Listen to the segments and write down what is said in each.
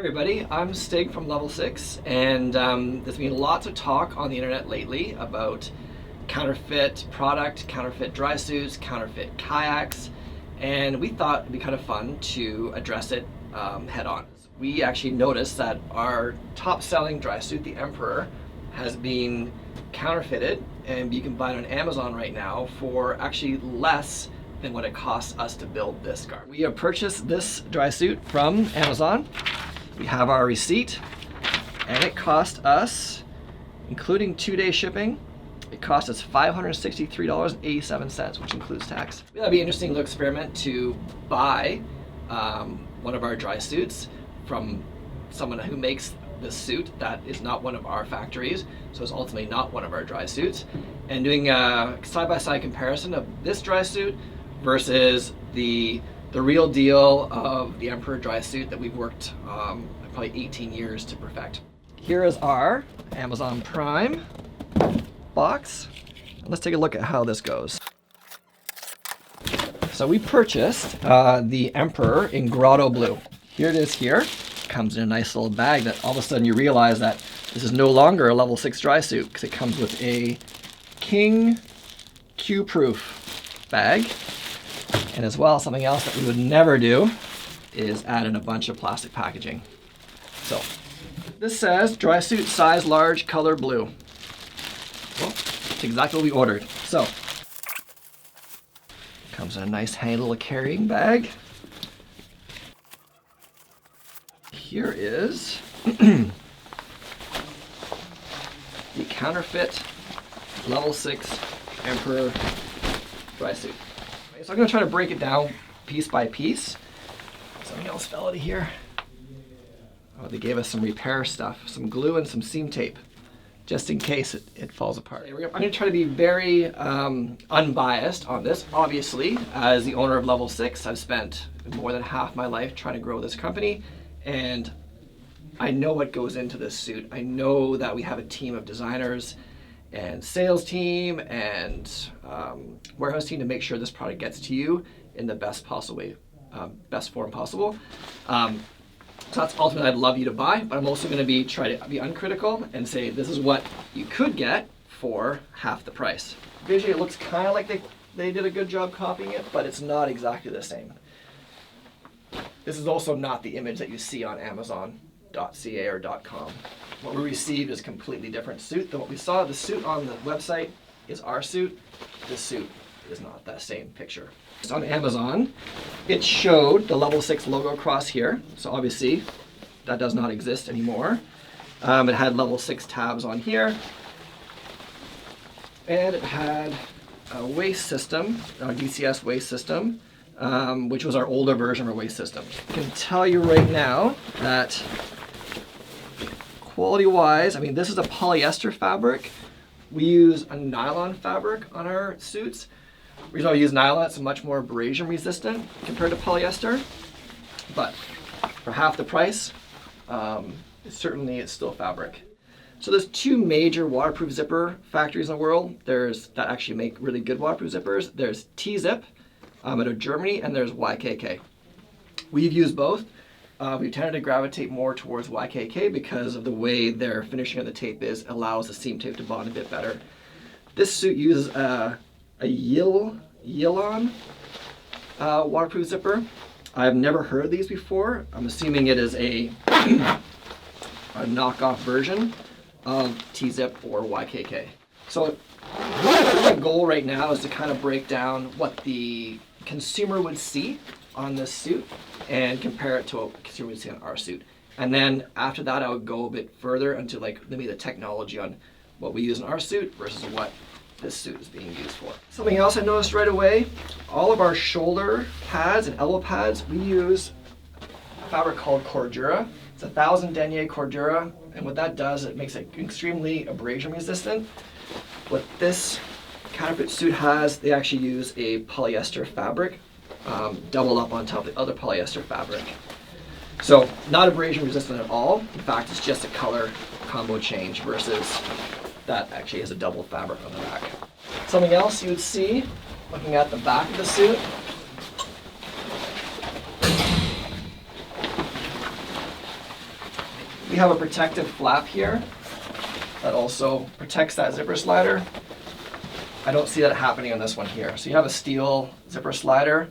Everybody, I'm Stig from Level 6, and there's been lots of talk on the internet lately about counterfeit product, counterfeit dry suits, counterfeit kayaks, and we thought it'd be kind of fun to address it head on. We actually noticed that our top selling dry suit, the Emperor, has been counterfeited, and you can buy it on Amazon right now for actually less than what it costs us to build this garment. We have purchased this dry suit from Amazon. We have our receipt, and it cost us, including 2-day shipping, it cost us $563.87, which includes tax. That'd be an interesting little experiment to buy one of our dry suits from someone who makes this suit that is not one of our factories, so it's ultimately not one of our dry suits, and doing a side-by-side comparison of this dry suit versus the real deal of the Emperor dry suit that we've worked probably 18 years to perfect. Here is our Amazon Prime box. Let's take a look at how this goes. So we purchased the Emperor in Grotto Blue. Here it is here. Comes in a nice little bag that all of a sudden you realize that this is no longer a level 6 dry suit because it comes with a King Q-proof bag. And as well, something else that we would never do is add in a bunch of plastic packaging. So this says dry suit size large, color blue. Well, it's exactly what we ordered. So comes in a nice handy little carrying bag. Here is the Counterfeit Level 6 Emperor dry suit. So I'm going to try to break it down piece by piece. Something else fell out of here. Oh, they gave us some repair stuff, some glue and some seam tape, just in case it falls apart. I'm going to try to be very unbiased on this. Obviously, as the owner of Level 6, I've spent more than half my life trying to grow this company, and I know what goes into this suit. I know that we have a team of designers and sales team and warehouse team to make sure this product gets to you in the best possible way, best form possible. So that's ultimately I'd love you to buy, but I'm also going to try to be uncritical and say this is what you could get for half the price. Visually, it looks kind of like they did a good job copying it, but it's not exactly the same. This is also not the image that you see on Amazon.ca or .com. What we received is a completely different suit than what we saw. The suit on the website is our suit. This suit is not that same picture. It's on Amazon. It showed the Level 6 logo across here. So obviously that does not exist anymore. It had Level 6 tabs on here. And it had a waist system, a DCS waist system, which was our older version of our waist system. I can tell you right now that quality-wise, I mean, this is a polyester fabric. We use a nylon fabric on our suits. The reason I use nylon, it's much more abrasion resistant compared to polyester. But for half the price, it's still fabric. So there's two major waterproof zipper factories in the world. That actually make really good waterproof zippers. There's T-Zip out of Germany, and there's YKK. We've used both. We tended to gravitate more towards YKK because of the way their finishing of the tape allows the seam tape to bond a bit better. This suit uses a Yilon waterproof zipper. I've never heard of these before. I'm assuming it is a knockoff version of T-Zip or YKK. So my goal right now is to kind of break down what the consumer would see on this suit and compare it to what consumer would see on our suit. And then after that, I would go a bit further into maybe the technology on what we use in our suit versus what this suit is being used for. Something else I noticed right away, all of our shoulder pads and elbow pads, we use a fabric called Cordura. It's 1000 denier Cordura, and what that does, it makes it extremely abrasion resistant. What this counterfeit suit has, they actually use a polyester fabric doubled up on top of the other polyester fabric. So not abrasion resistant at all. In fact, it's just a color combo change versus that actually has a double fabric on the back. Something else you would see looking at the back of the suit We have a protective flap here that also protects that zipper slider. I don't see that happening on this one here. So you have a steel zipper slider,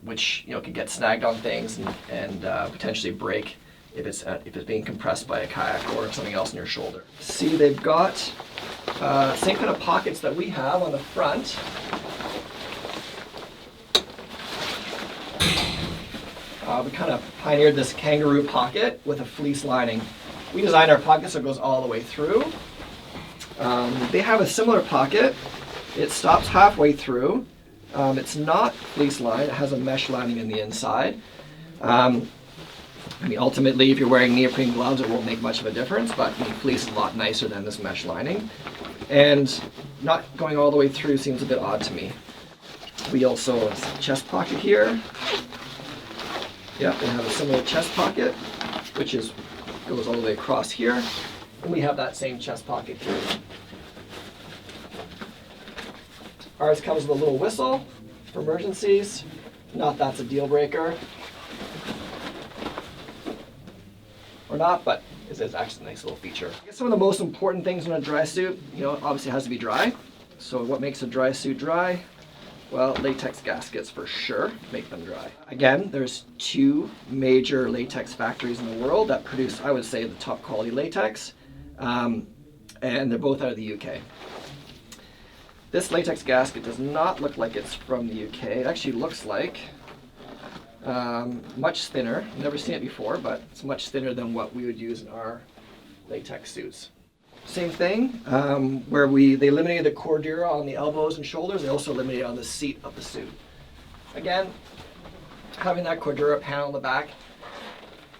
which could get snagged on things and potentially break if it's being compressed by a kayak or something else in your shoulder. See, they've got same kind of pockets that we have on the front. We kind of pioneered this kangaroo pocket with a fleece lining. We designed our pocket so it goes all the way through. They have a similar pocket. It stops halfway through. It's not fleece lined. It has a mesh lining in the inside. Ultimately, if you're wearing neoprene gloves, it won't make much of a difference, but fleece is a lot nicer than this mesh lining. And not going all the way through seems a bit odd to me. We also have a chest pocket here. Yeah, we have a similar chest pocket, which goes all the way across here. And we have that same chest pocket here. Ours comes with a little whistle for emergencies. Not that's a deal breaker. Or not, but it is actually a nice little feature. I guess some of the most important things in a dry suit, obviously it has to be dry. So what makes a dry suit dry? Well, latex gaskets for sure make them dry. Again, there's 2 major latex factories in the world that produce, I would say, the top quality latex, and they're both out of the UK. This latex gasket does not look like it's from the UK. It actually looks like much thinner. I've never seen it before, but it's much thinner than what we would use in our latex suits. Same thing, where they eliminated the cordura on the elbows and shoulders, they also eliminated on the seat of the suit. Again, having that cordura panel on the back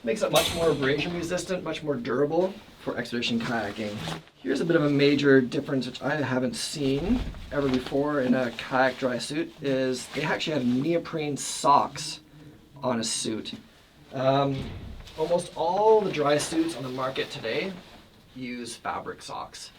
makes it much more abrasion resistant, much more durable for expedition kayaking. Here's a bit of a major difference which I haven't seen ever before in a kayak dry suit, is they actually have neoprene socks on a suit. Almost all the dry suits on the market today use fabric socks.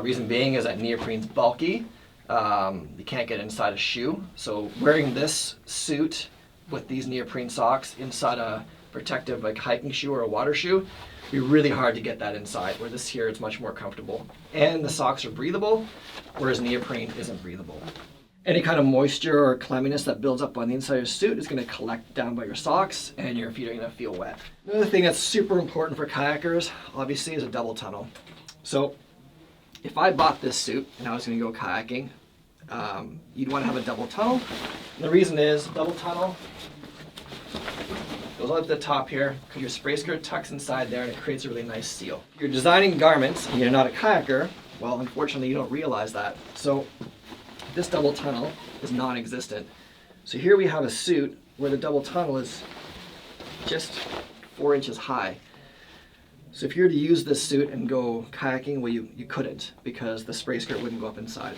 Reason being is that neoprene's bulky. You can't get inside a shoe. So wearing this suit with these neoprene socks inside a protective hiking shoe or a water shoe, it'd be really hard to get that inside, where this here is much more comfortable. And the socks are breathable, whereas neoprene isn't breathable. Any kind of moisture or clamminess that builds up on the inside of your suit is going to collect down by your socks and your feet are going to feel wet. Another thing that's super important for kayakers, obviously, is a double tunnel. So if I bought this suit and I was going to go kayaking, you'd want to have a double tunnel. And the reason is double tunnel goes up the top here because your spray skirt tucks inside there and it creates a really nice seal. If you're designing garments and you're not a kayaker, well, unfortunately, you don't realize that. So this double tunnel is non-existent. So here we have a suit where the double tunnel is just 4 inches high. So if you were to use this suit and go kayaking, well, you couldn't, because the spray skirt wouldn't go up inside.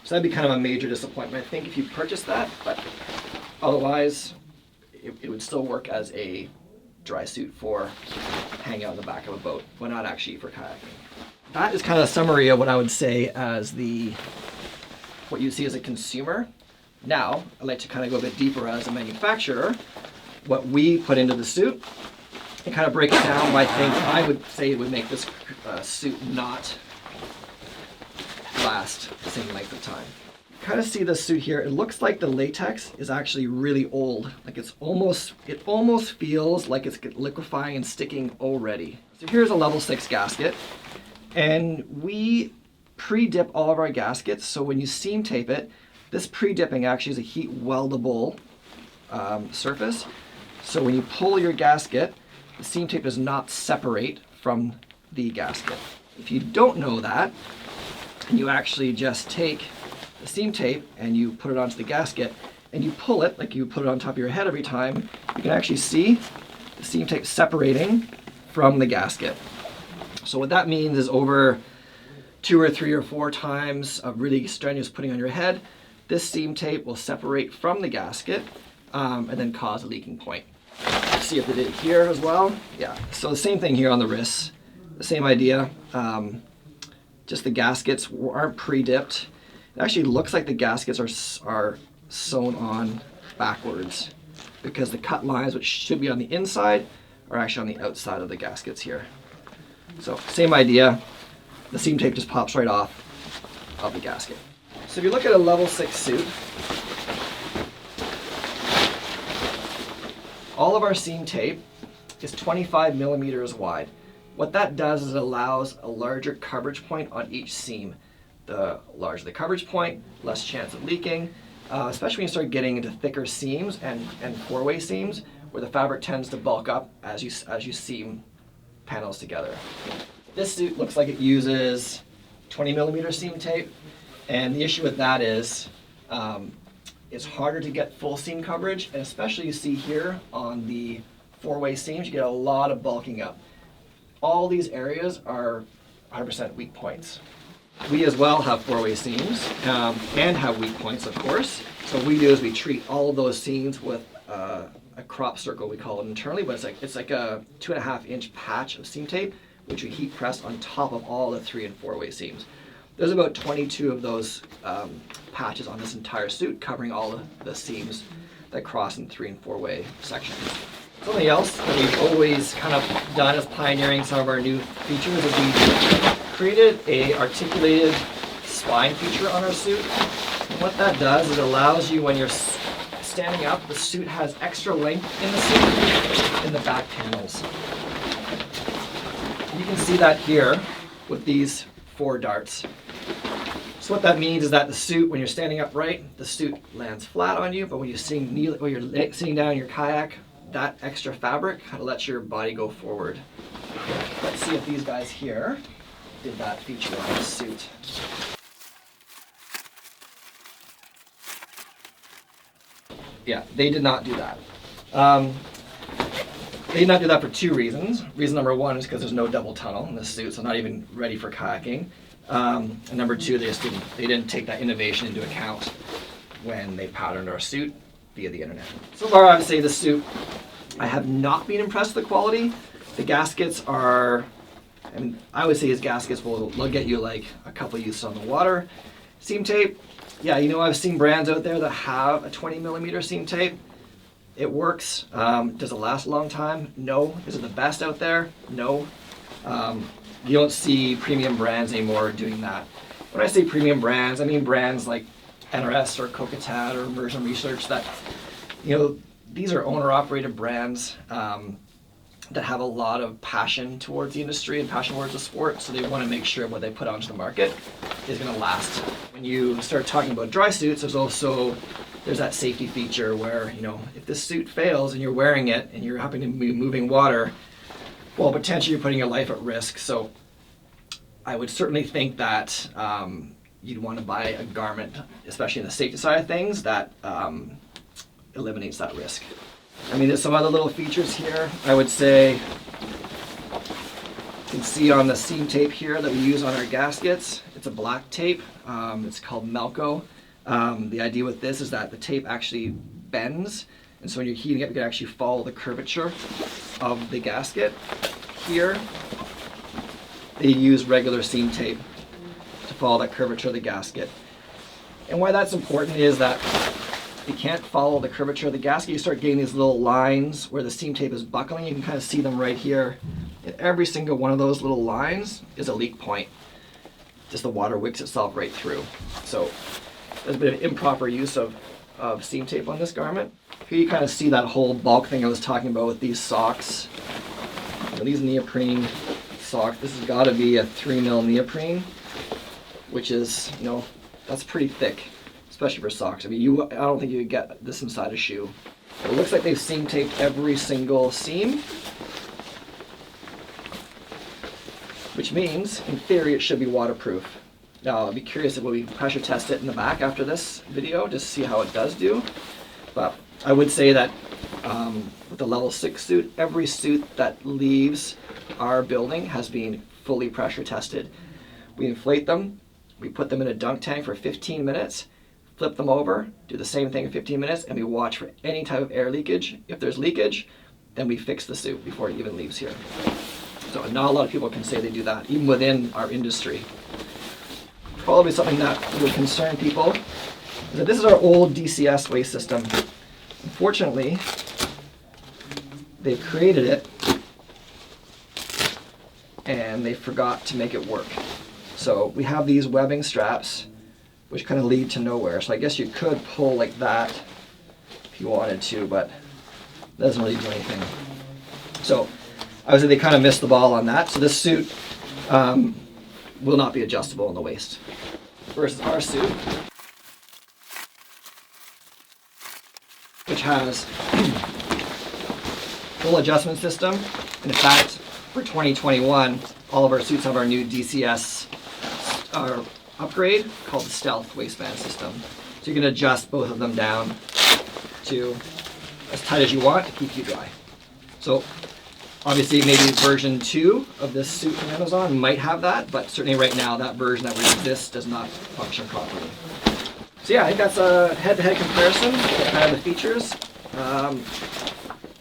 So that'd be kind of a major disappointment, I think, if you purchased that, but otherwise, it would still work as a dry suit for hanging out in the back of a boat, but not actually for kayaking. That is kind of a summary of what I would say as what you see as a consumer. Now, I'd like to kind of go a bit deeper as a manufacturer, what we put into the suit, and kind of break it down by things I would say would make this suit not last the same length of time. Kind of see this suit here, it looks like the latex is actually really old. Like it almost feels like it's liquefying and sticking already. So here's a level 6 gasket, and we pre-dip all of our gaskets, so when you seam tape it, this pre-dipping actually is a heat weldable surface. So when you pull your gasket, the seam tape does not separate from the gasket. If you don't know that, and you actually just take the seam tape and you put it onto the gasket and you pull it like you put it on top of your head every time, you can actually see the seam tape separating from the gasket. So what that means is over 2 or 3 or 4 times of really strenuous putting on your head, this seam tape will separate from the gasket and then cause a leaking point. See if it did here as well. Yeah, so the same thing here on the wrists, the same idea. Just the gaskets aren't pre-dipped. It actually looks like the gaskets are sewn on backwards because the cut lines, which should be on the inside, are actually on the outside of the gaskets here. So same idea, the seam tape just pops right off of the gasket. So if you look at a level 6 suit, all of our seam tape is 25 millimeters wide. What that does is it allows a larger coverage point on each seam. The larger the coverage point, less chance of leaking, especially when you start getting into thicker seams and four-way seams, where the fabric tends to bulk up as you seam panels together. This suit looks like it uses 20 millimeter seam tape, and the issue with that is it's harder to get full seam coverage, and especially you see here on the four-way seams, you get a lot of bulking up. All these areas are 100% weak points. We as well have four-way seams and have weak points, of course. So what we do is we treat all of those seams with a crop circle, we call it internally, but it's like a 2.5-inch patch of seam tape, which we heat press on top of all the 3- and 4-way seams. There's about 22 of those patches on this entire suit, covering all of the seams that cross in 3- and 4-way sections. Something else that we've always kind of done as pioneering some of our new features is we created a articulated spine feature on our suit. And what that does is it allows you, when you're standing up, the suit has extra length in the suit in the back panels. You can see that here with these 4 darts. So what that means is that the suit, when you're standing upright, the suit lands flat on you, but when you're sitting down in your kayak, that extra fabric kind of lets your body go forward. Let's see if these guys here did that feature on the suit. Yeah, they did not do that. They did not do that for 2 reasons. Reason number 1 is because there's no double tunnel in this suit, so not even ready for kayaking. And number 2, they didn't take that innovation into account when they patterned our suit via the internet. So far, I would say the suit, I have not been impressed with the quality. The gaskets are, I would say his gaskets will get you like a couple uses on the water. Seam tape, yeah, I've seen brands out there that have a 20 millimeter seam tape. It works. Does it last a long time? No. Is it the best out there? No. You don't see premium brands anymore doing that. When I say premium brands, I mean brands like NRS or Counterfeit or Immersion Research that, these are owner-operated brands that have a lot of passion towards the industry and passion towards the sport, so they want to make sure what they put onto the market is going to last. When you start talking about dry suits, there's that safety feature where, if this suit fails and you're wearing it and you're happening to be moving water, well, potentially you're putting your life at risk. So I would certainly think that you'd want to buy a garment, especially in the safety side of things, that eliminates that risk. There's some other little features here. I would say you can see on the seam tape here that we use on our gaskets, it's a black tape. It's called Melco. The idea with this is that the tape actually bends, and so when you're heating it, you can actually follow the curvature of the gasket. Here, they use regular seam tape to follow that curvature of the gasket. And why that's important is that you can't follow the curvature of the gasket. You start getting these little lines where the seam tape is buckling. You can kind of see them right here. And every single one of those little lines is a leak point. Just the water wicks itself right through. So there's a bit of improper use of seam tape on this garment. Here you kind of see that whole bulk thing I was talking about with these socks. These neoprene socks, this has got to be a 3mm neoprene, which is, that's pretty thick, especially for socks. I don't think you could get this inside a shoe. It looks like they've seam taped every single seam, which means, in theory, it should be waterproof. Now, I'll be curious if we pressure test it in the back after this video, just to see how it does do. But I would say that with the level 6 suit, every suit that leaves our building has been fully pressure tested. We inflate them, we put them in a dunk tank for 15 minutes, flip them over, do the same thing in 15 minutes, and we watch for any type of air leakage. If there's leakage, then we fix the suit before it even leaves here. So not a lot of people can say they do that, even within our industry. Probably something that would concern people is that this is our old DCS waste system. Unfortunately, they've created it and they forgot to make it work. So we have these webbing straps which kind of lead to nowhere. So I guess you could pull like that if you wanted to, but it doesn't really do anything. So obviously they kind of missed the ball on that. So this suit will not be adjustable in the waist. Versus our suit, which has full adjustment system. And in fact, for 2021, all of our suits have our new DCS upgrade called the Stealth waistband system. So you can adjust both of them down to as tight as you want to keep you dry. So obviously maybe version 2 of this suit from Amazon might have that, but certainly right now that version that exists does not function properly. So yeah, I think that's a head-to-head comparison of kind of the features.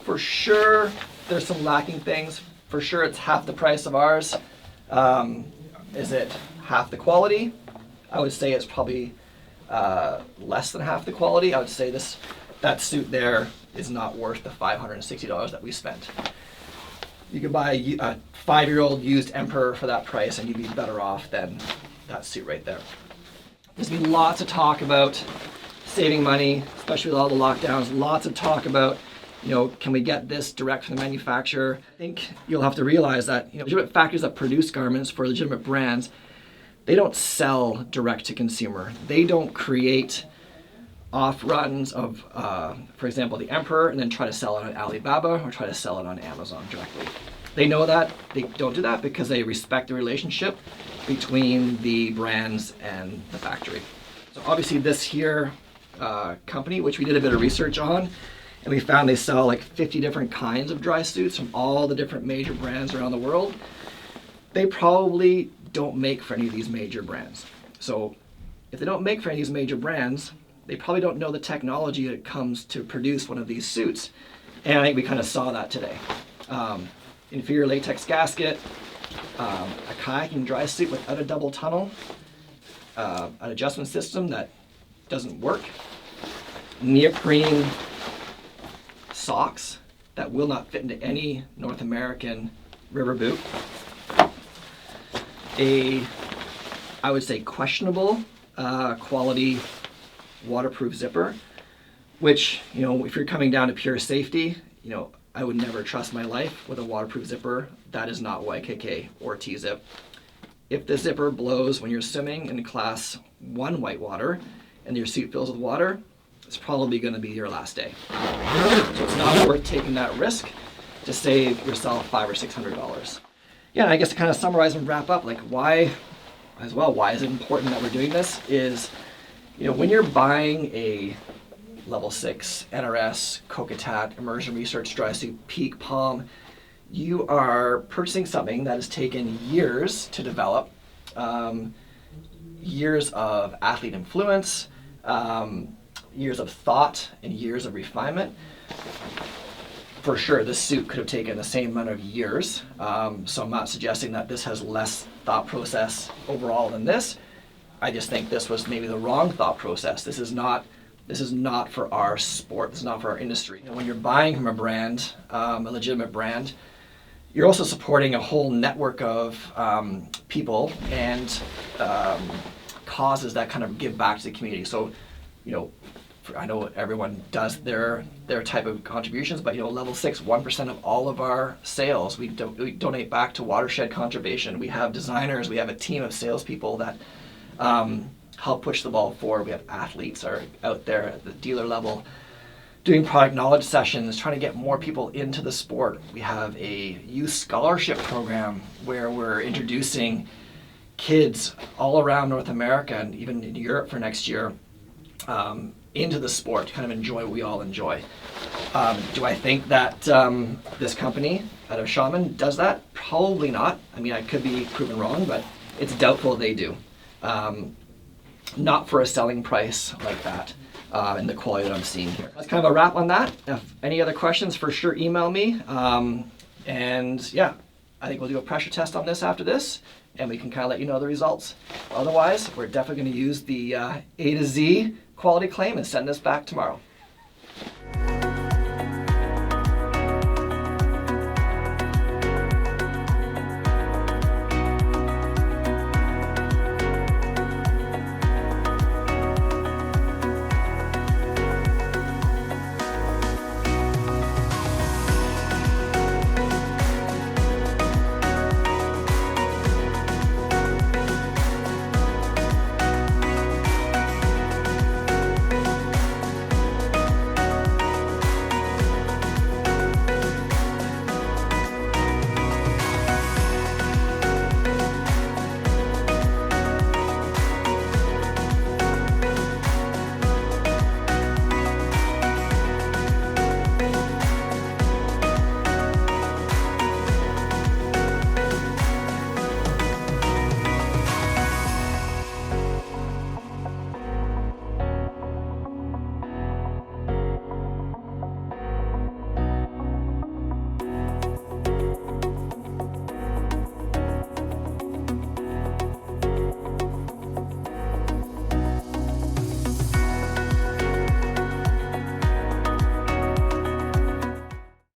For sure there's some lacking things. For sure it's half the price of ours. Is it half the quality? I would say it's probably less than half the quality. I would say that suit there is not worth the $560 that we spent. You could buy a 5-year-old used Emperor for that price and you'd be better off than that suit right there. There's been lots of talk about saving money, especially with all the lockdowns. Lots of talk about, can we get this direct from the manufacturer? I think you'll have to realize that, legitimate factories that produce garments for legitimate brands, they don't sell direct to consumer. They don't create off runs of, for example, the Emperor and then try to sell it on Alibaba or try to sell it on Amazon directly. They know that. They don't do that because they respect the relationship between the brands and the factory. So obviously this here company, which we did a bit of research on, and we found they sell like 50 different kinds of dry suits from all the different major brands around the world. They probably don't make for any of these major brands. So if they don't make for any of these major brands, they probably don't know the technology that comes to produce one of these suits. And I think we kind of saw that today. Inferior latex gasket, a kayaking dry suit without a double tunnel, an adjustment system that doesn't work, neoprene socks that will not fit into any North American river boot, I would say questionable quality waterproof zipper, which, if you're coming down to pure safety, I would never trust my life with a waterproof zipper. That is not YKK or T-zip. If the zipper blows when you're swimming in class 1 whitewater and your suit fills with water, it's probably going to be your last day. So it's not worth taking that risk to save yourself $500 or $600. Yeah, and I guess to kind of summarize and wrap up, why is it important that we're doing this is, when you're buying a level 6 NRS, Coquetat, Immersion Research Dry Suit, Peak, Palm, you are purchasing something that has taken years to develop, years of athlete influence, years of thought, and years of refinement. For sure, this suit could have taken the same amount of years, so I'm not suggesting that this has less thought process overall than this. I just think this was maybe the wrong thought process. This is not for our sport. This is not for our industry. When you're buying from a brand, a legitimate brand, you're also supporting a whole network of people and causes that kind of give back to the community. So, I know everyone does their type of contributions, but level 6, 1% of all of our sales we donate back to watershed conservation. We have designers, we have a team of salespeople that help push the ball forward. We have athletes are out there at the dealer level doing product knowledge sessions, trying to get more people into the sport. We have a youth scholarship program where we're introducing kids all around North America and even in Europe for next year into the sport to kind of enjoy what we all enjoy. Do I think that this company out of Shaman does that? Probably not. I could be proven wrong, but it's doubtful they do. Not for a selling price like that and the quality that I'm seeing here. That's kind of a wrap on that. If any other questions, for sure email me. And yeah, I think we'll do a pressure test on this after this, and we can kind of let you know the results. Otherwise, we're definitely going to use the A to Z quality claim and send this back tomorrow.